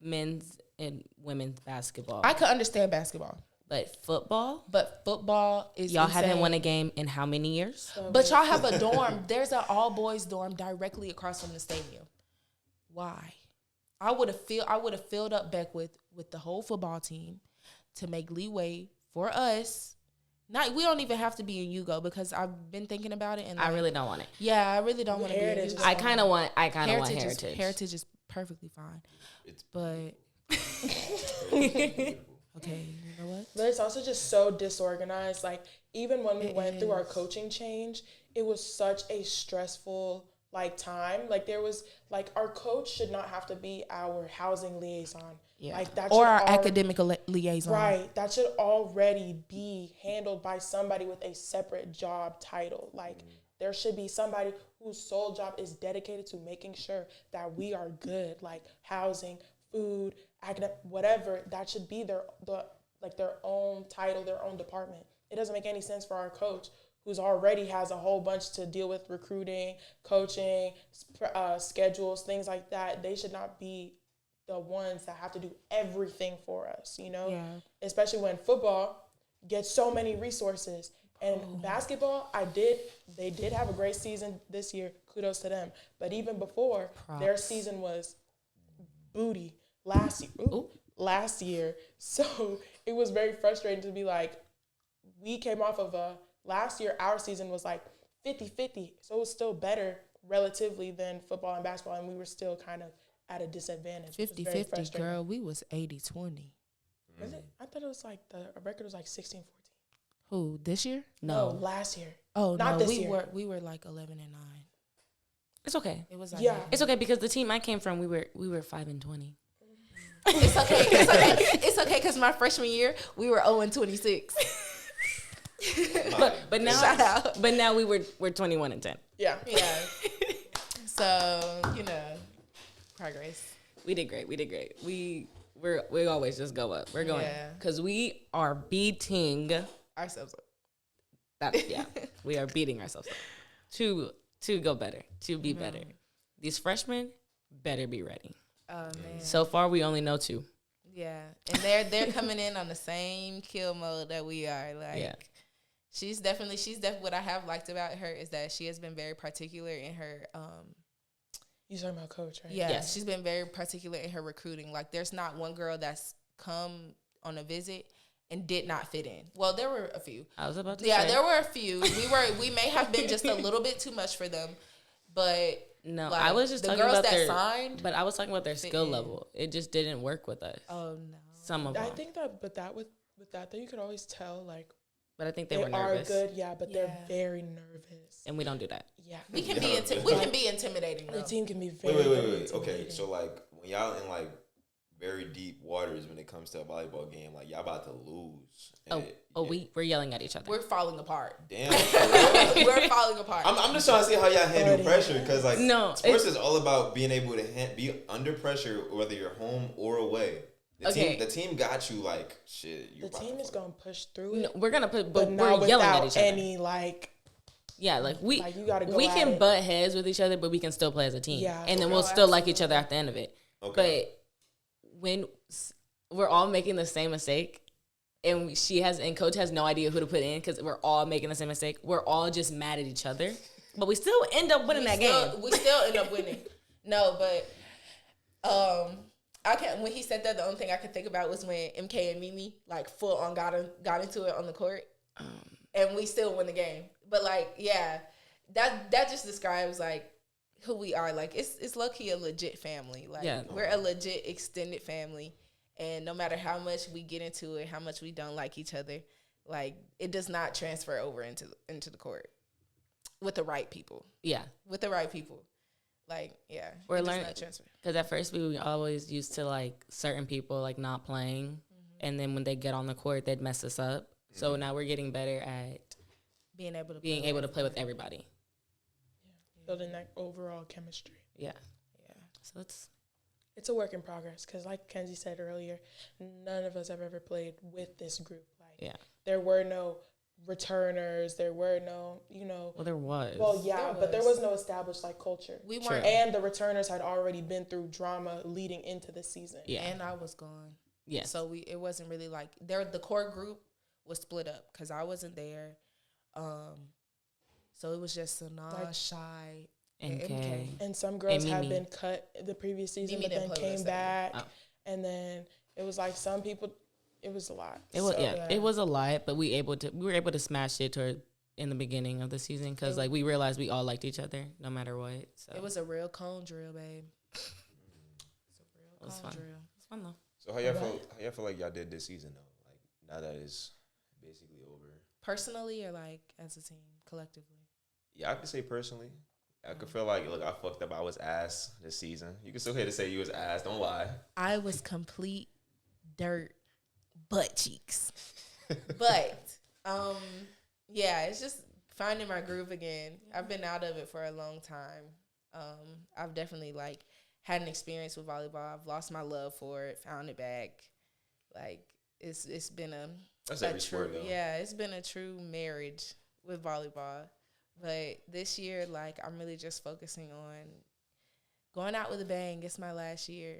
men's and women's basketball. I could understand basketball. But football is y'all insane. haven't won a game in how many years? But y'all have a dorm. There's an all boys dorm directly across from the stadium. Why? I would have filled up Beckwith with the whole football team to make leeway for us. We don't even have to be in Hugo, because I've been thinking about it, and I really don't want it. Yeah, I really don't want to be in Hugo. I kind of want Heritage. Heritage is perfectly fine. But okay, you know what? But it's also just so disorganized. Like, even when we went through our coaching change, it was such a stressful time. Like, there was our coach should not have to be our housing liaison. Yeah. Like, that or our academic liaison. Right. That should already be handled by somebody with a separate job title. Like, there should be somebody whose sole job is dedicated to making sure that we are good. Like, housing, food, academic, whatever. That should be their own title, their own department. It doesn't make any sense for our coach, who's already has a whole bunch to deal with recruiting, coaching, schedules, things like that. They should not be the ones that have to do everything for us, you know? Yeah. Especially when football gets so many resources. And basketball, they did have a great season this year. Kudos to them. But even before, their season was booty. last year. So it was very frustrating to be like, we came off of last year, our season was like 50-50. So it was still better relatively than football and basketball. And we were still kind of at a disadvantage. 50-50, girl. We was 80-20. Was it? I thought it was like the record was like 16-14. Who, this year? No, last year. Oh, not no, this we year. we were like 11-9. It's okay. It was like Yeah. It's okay because the team I came from, we were 5-20. It's okay. It's okay because my freshman year we were 0-26. But now, Shout out. But now we're 21-10. Yeah. Yeah. So progress. We did great. We always just go up. We're going because we are beating Ourselves up. that. Yeah, we are beating ourselves up to go better, to be better. These freshmen better be ready. Oh man. So far, we only know 2. Yeah, and they're coming in on the same kill mode that we are. Like, she's definitely what I have liked about her is that she has been very particular in her. You talking about coach, right? Yeah, Yes. she's been very particular in her recruiting. Like, there's not one girl that's come on a visit and did not fit in. Well, there were a few. I was about to Yeah, say. there were a few. We may have been just a little bit too much for them, but No, like, I was just the talking girls about that their signed. But I was talking about their skill in. level. It just didn't work with us. Oh no. Some of them. I think that, but that with that, though, you could always tell, like, But I think they they were nervous. are good, yeah, but they're very nervous. And we don't do that. Yeah. We can be intimidating The though. team can be very, Wait. very Okay, intimidating. so like when y'all in like very deep waters when it comes to a volleyball game, like y'all about to lose. We're yelling at each other. We're falling apart. Damn. We're falling apart. I'm just trying to see how y'all handle pressure because like No, sports is all about being able to be under pressure whether you're home or away. The team got you like shit. The team is gonna push through it, No, we're gonna put, but but not we're yelling at without each other. any like. Yeah, like you gotta go we at can it. butt heads with each other, but we can still play as a team. Yeah. And then we'll still like each other at the end of it. Okay. But when we're all making the same mistake, and coach has no idea who to put in because we're all making the same mistake, we're all just mad at each other. But we still end up winning that game. We still end up winning. No, but when he said that, the only thing I could think about was when MK and Mimi like full on got into it on the court, and we still win the game. But like, yeah, that just describes like who we are. Like it's low key a legit family. Like we're a legit extended family, and no matter how much we get into it, how much we don't like each other, like it does not transfer over into the court with the right people. Yeah, with the right people. Like, yeah, we're learning because at first we always used to like certain people like not playing, and then when they get on the court, they'd mess us up. So now we're getting better at being able to play with everybody. Yeah. Building that overall chemistry. Yeah. So it's a work in progress because, like Kenzie said earlier, none of us have ever played with this group. Like, there were no returners. There were no, Well, there was. Well, yeah, but there was no established like culture. We weren't, and the returners had already been through drama leading into the season. Yeah, and I was gone. Yeah, so it wasn't really like the core group was split up because I wasn't there. So it was just Sanaa, Shy, and MK. And some girls had been cut the previous season, but then came back. And then it was like some people, it was a lot. It was a lot, but we were able to smash it in the beginning of the season because like we realized we all liked each other no matter what. So it was a real cone drill, babe. It was fun. Drill. It was fun though. So how y'all feel like y'all did this season though? Like now that it's basically over. Personally or like as a team, collectively? Yeah, I could say personally. I could feel like, look, I fucked up. I was ass this season. You can still hear to say you was ass. Don't lie. I was complete dirt butt cheeks. But, yeah, it's just finding my groove again. I've been out of it for a long time. I've definitely, like, had an experience with volleyball. I've lost my love for it, found it back. Like, it's been That's every sport, though. Yeah, it's been a true marriage with volleyball. But this year, like, I'm really just focusing on going out with a bang. It's my last year.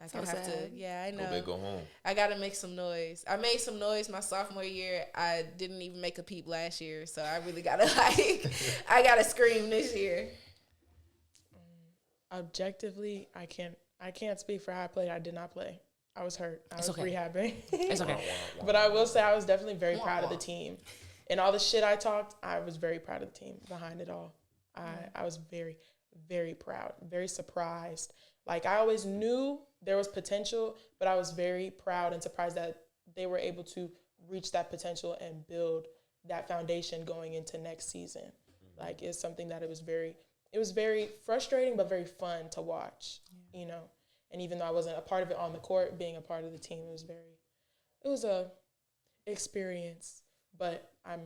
Like, so I have to, yeah, I know. Go big, go home. I got to make some noise. I made some noise my sophomore year. I didn't even make a peep last year. So I really got to, like, I got to scream this year. Objectively, I can't speak for how I played. I did not play. I was hurt. I was okay. rehabbing. It's okay. But I will say I was definitely very proud of the team. And all the shit I talked, I was very proud of the team behind it all. I was very, very proud, very surprised. Like, I always knew there was potential, but I was very proud and surprised that they were able to reach that potential and build that foundation going into next season. Like, it's something that it was very frustrating, but very fun to watch, you know. And even though I wasn't a part of it on the court, being a part of the team, it was a experience, but I'm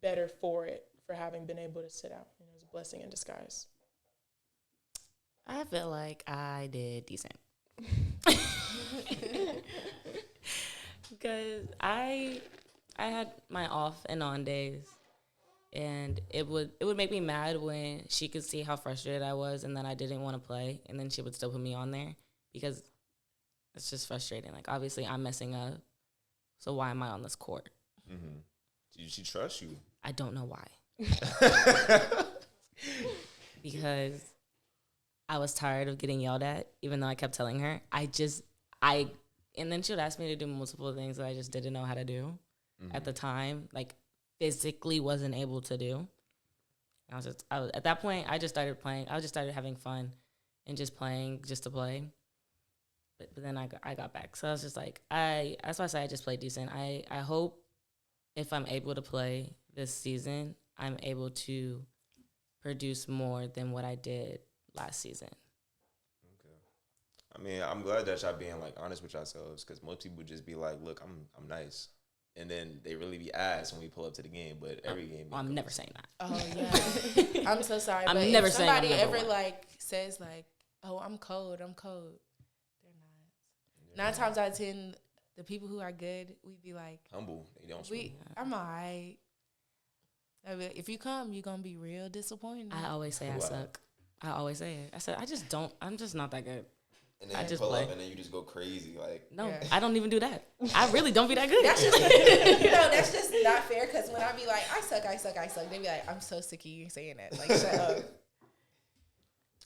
better for it, for having been able to sit out. You know, it was a blessing in disguise. I feel like I did decent. Because I had my off and on days, and it would make me mad when she could see how frustrated I was and that I didn't want to play, and then she would still put me on there, because it's just frustrating. Like, obviously I'm messing up, so why am I on this court? Mm-hmm. Did she trust you? I don't know why. Because I was tired of getting yelled at, even though I kept telling her. And then she would ask me to do multiple things that I just didn't know how to do at the time, like physically wasn't able to do. I was at that point, I just started playing. I just started having fun and just playing just to play. But then I got back. So I was just like, that's why I say I just played decent. I hope if I'm able to play this season, I'm able to produce more than what I did last season. Okay. I mean, I'm glad that y'all being like honest with yourselves, because most people just be like, "Look, I'm nice," and then they really be ass when we pull up to the game. But every game, I'm never saying that. Oh yeah, I'm so sorry. I'm but never if saying I'm somebody number ever one. like says like, "Oh, I'm cold," they're not. 9 times out of 10, the people who are good, we be like humble. They don't. Swim. I'm alright. If you come, you're gonna be real disappointed. I always say I suck. I always say it. I said I'm just not that good. And then I you just pull play. up and then you just go crazy. Like, No, Yeah. I don't even do that. I really don't be that good. That's just that's just not fair. Because when I be like, I suck, they be like, I'm so sick of you saying that. Like, shut up.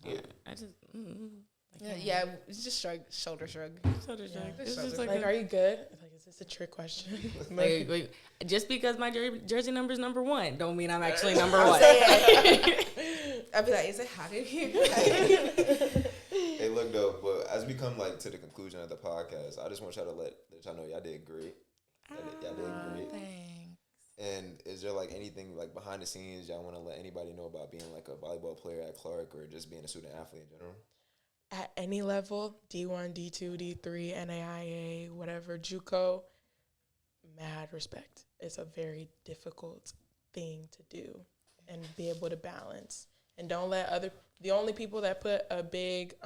Yeah, I just. Yeah, it's just shoulder shrug. It's just Like, are you good? Like, is this a trick question? Wait. Just because my jersey number is number 1 don't mean I'm actually number I'm 1. I'd be like, is it hot in here? hey, look though, but as we come like to the conclusion of the podcast, I just want y'all to let y'all know y'all did great. Y'all did great. Thanks. And is there like anything like behind the scenes y'all want to let anybody know about being like a volleyball player at Clark, or just being a student athlete in general? At any level, D1, D2, D3, NAIA, whatever, JUCO, mad respect. It's a very difficult thing to do and be able to balance. And don't let the only people that put a big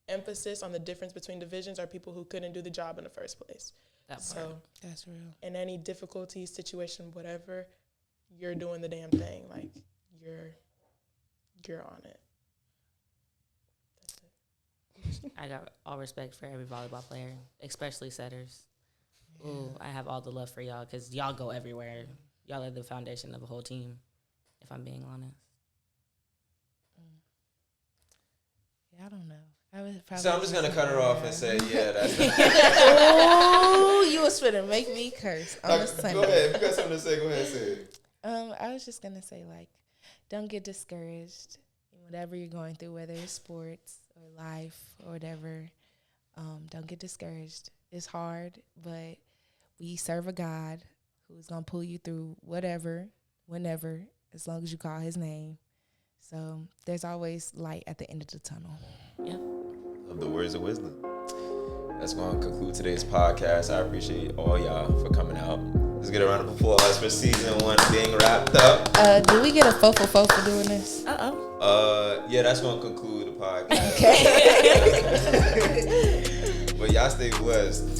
emphasis on the difference between divisions are people who couldn't do the job in the first place. So that's real. in any difficulty, situation, whatever, you're doing the damn thing. Like, you're on it. I got all respect for every volleyball player, especially setters. Yeah. Ooh, I have all the love for y'all because y'all go everywhere. Y'all are the foundation of a whole team, if I'm being honest. Yeah, I don't know. I would probably So I'm just gonna cut her off and say, yeah, that's. Oh, you was finna make me curse on the Sunday. Go ahead. If you got something to say, go ahead and say it. I was just gonna say, like, don't get discouraged in whatever you're going through, whether it's sports or life or whatever. Don't get discouraged. It's hard, but we serve a God who's gonna pull you through whatever, whenever, as long as you call His name. So there's always light at the end of the tunnel. Yep. Of the words of wisdom. That's going to conclude today's podcast. I appreciate all y'all for coming out. Let's get a round of applause for season 1 being wrapped up. Do we get a fo for doing this? Yeah, that's going to conclude the podcast. Okay. But y'all stay blessed.